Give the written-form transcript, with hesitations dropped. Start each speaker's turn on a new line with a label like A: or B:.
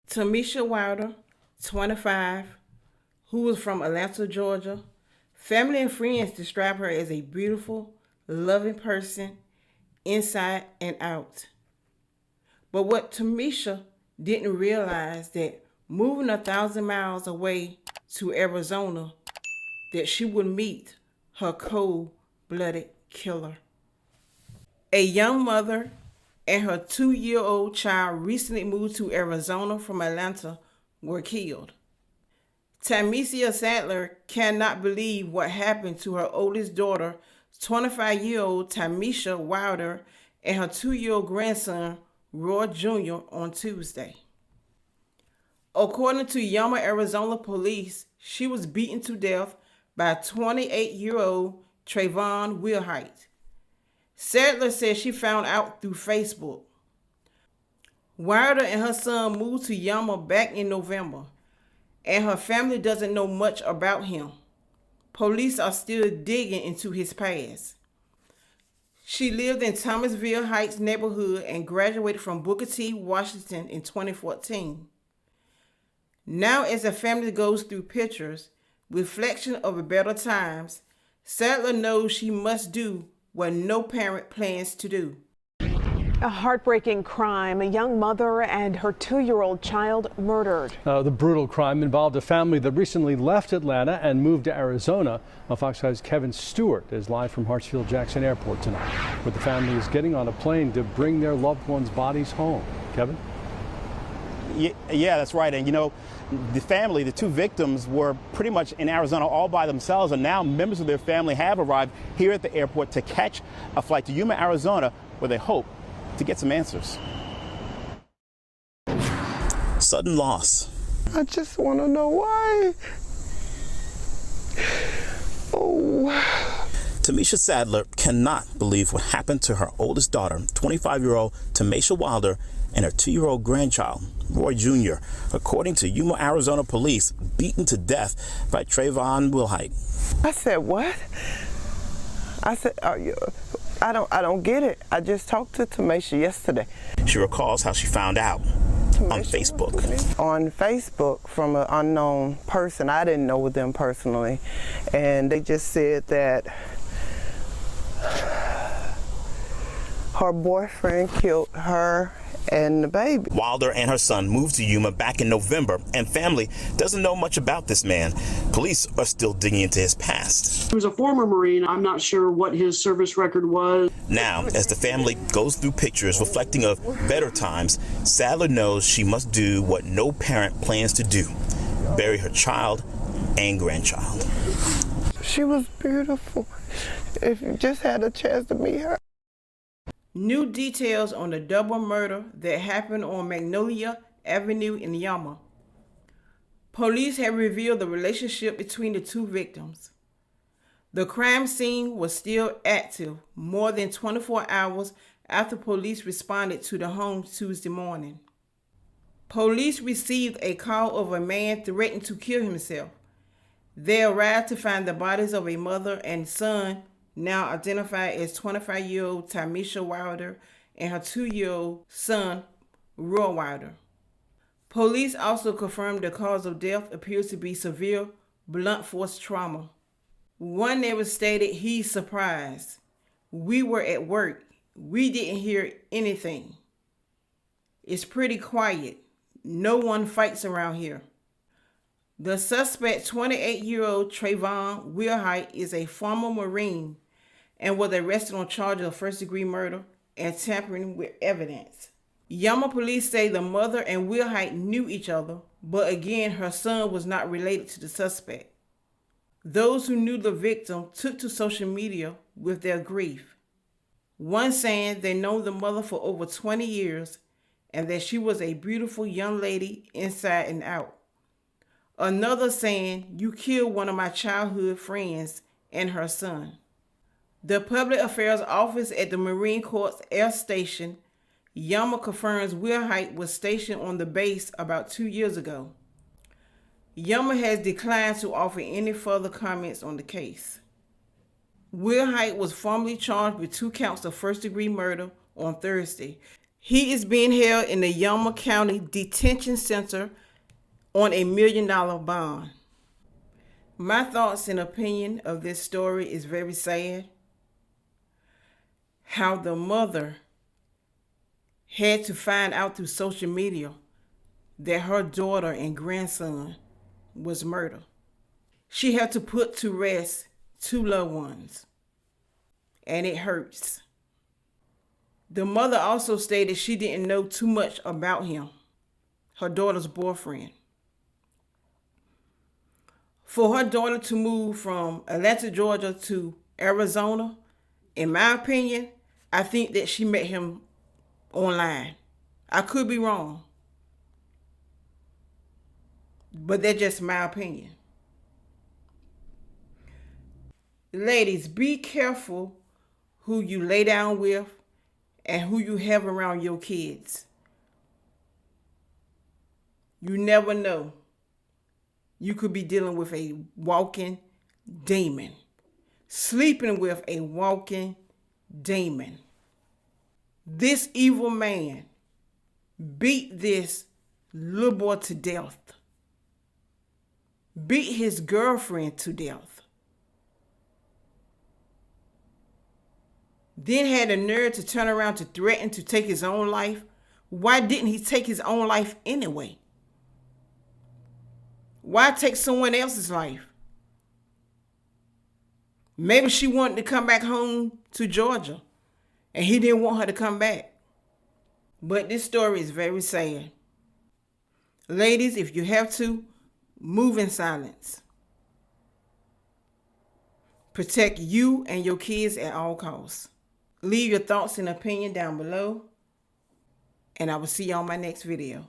A: Tamacia Wilder, 25, who was from Atlanta, Georgia. Family and friends describe her as a beautiful, loving person, inside and out. But what Tamacia didn't realize that moving 1,000 miles away to Arizona, that she would meet her cold-blooded killer. A young mother and her 2-year-old child recently moved to Arizona from Atlanta were killed. Tamacia Wilder cannot believe what happened to her oldest daughter, 25-year-old Tamacia Wilder, and her 2-year-old grandson, Roy Jr., on Tuesday. According to Yuma, Arizona police, she was beaten to death by 28-year-old Trevon Wilhite. Sadler said she found out through Facebook. Wilder and her son moved to Yuma back in November, and her family doesn't know much about him. Police are still digging into his past. She lived in Thomasville Heights neighborhood and graduated from Booker T. Washington in 2014. Now, as the family goes through pictures, reflection of better times, Sadler knows she must do what no parent plans to do.
B: A heartbreaking crime. A young mother and her 2-year-old child murdered.
C: The brutal crime involved a family that recently left Atlanta and moved to Arizona. Fox 5's Kevin Stewart is live from Hartsfield-Jackson Airport tonight, where the family is getting on a plane to bring their loved ones' bodies home. Kevin?
D: Yeah, that's right. And you know, the family, the 2 victims, were pretty much in Arizona all by themselves, and now members of their family have arrived here at the airport to catch a flight to Yuma, Arizona, where they hope to get some answers. Sudden loss.
E: I just want to know why. Oh.
D: Tamacia Wilder cannot believe what happened to her oldest daughter, 25-year-old Tamacia Wilder, and her 2-year-old grandchild, Roy Jr., according to Yuma, Arizona police, beaten to death by Trevon Wilhite.
E: I said, what? I said, I don't get it. I just talked to Tamacia yesterday.
D: She recalls how she found out on Facebook.
E: On Facebook from an unknown person. I didn't know them personally. And they just said that her boyfriend killed her and the baby.
D: Wilder and her son moved to Yuma back in November, and family doesn't know much about this man. Police are still digging into his past.
F: He was a former Marine. I'm not sure what his service record was.
D: Now, as the family goes through pictures reflecting of better times, Sadler knows she must do what no parent plans to do: bury her child and grandchild.
E: She was beautiful. If you just had a chance to meet her.
A: New details on the double murder that happened on Magnolia Avenue in Yuma. Police have revealed the relationship between the 2 victims. The crime scene was still active more than 24 hours after police responded to the home Tuesday morning. Police received a call of a man threatening to kill himself. They arrived to find the bodies of a mother and son, now identified as 25-year-old Tamacia Wilder and her 2-year-old son, Roy Wilder. Police also confirmed the cause of death appears to be severe blunt force trauma. One neighbor stated he's surprised. We were at work. We didn't hear anything. It's pretty quiet. No one fights around here. The suspect, 28-year-old Trevon Wilhite, is a former Marine and was arrested on charges of first-degree murder and tampering with evidence. Yuma police say the mother and Wilhite knew each other, but again, her son was not related to the suspect. Those who knew the victim took to social media with their grief. One saying they know the mother for over 20 years and that she was a beautiful young lady inside and out. Another saying, "You killed one of my childhood friends and her son." The Public Affairs Office at the Marine Corps Air Station, Yuma, confirms Wilhite was stationed on the base about 2 years ago. Yuma has declined to offer any further comments on the case. Wilhite was formally charged with 2 counts of first-degree murder on Thursday. He is being held in the Yuma County Detention Center on $1 million bond. My thoughts and opinion of this story is very sad. How the mother had to find out through social media that her daughter and grandson was murdered. She had to put to rest 2 loved ones, and it hurts. The mother also stated she didn't know too much about him, her daughter's boyfriend. For her daughter to move from Atlanta, Georgia to Arizona, in my opinion, I think that she met him online. I could be wrong, but that's just my opinion. Ladies, be careful who you lay down with and who you have around your kids. You never know. You could be dealing with a walking demon, sleeping with a walking demon. This evil man beat this little boy to death, beat his girlfriend to death, then had the nerve to turn around to threaten to take his own life. Why didn't he take his own life anyway? Why take someone else's life? Maybe she wanted to come back home to Georgia and he didn't want her to come back. But this story is very sad. Ladies, if you have to, move in silence. Protect you and your kids at all costs. Leave your thoughts and opinion down below, and I will see you on my next video.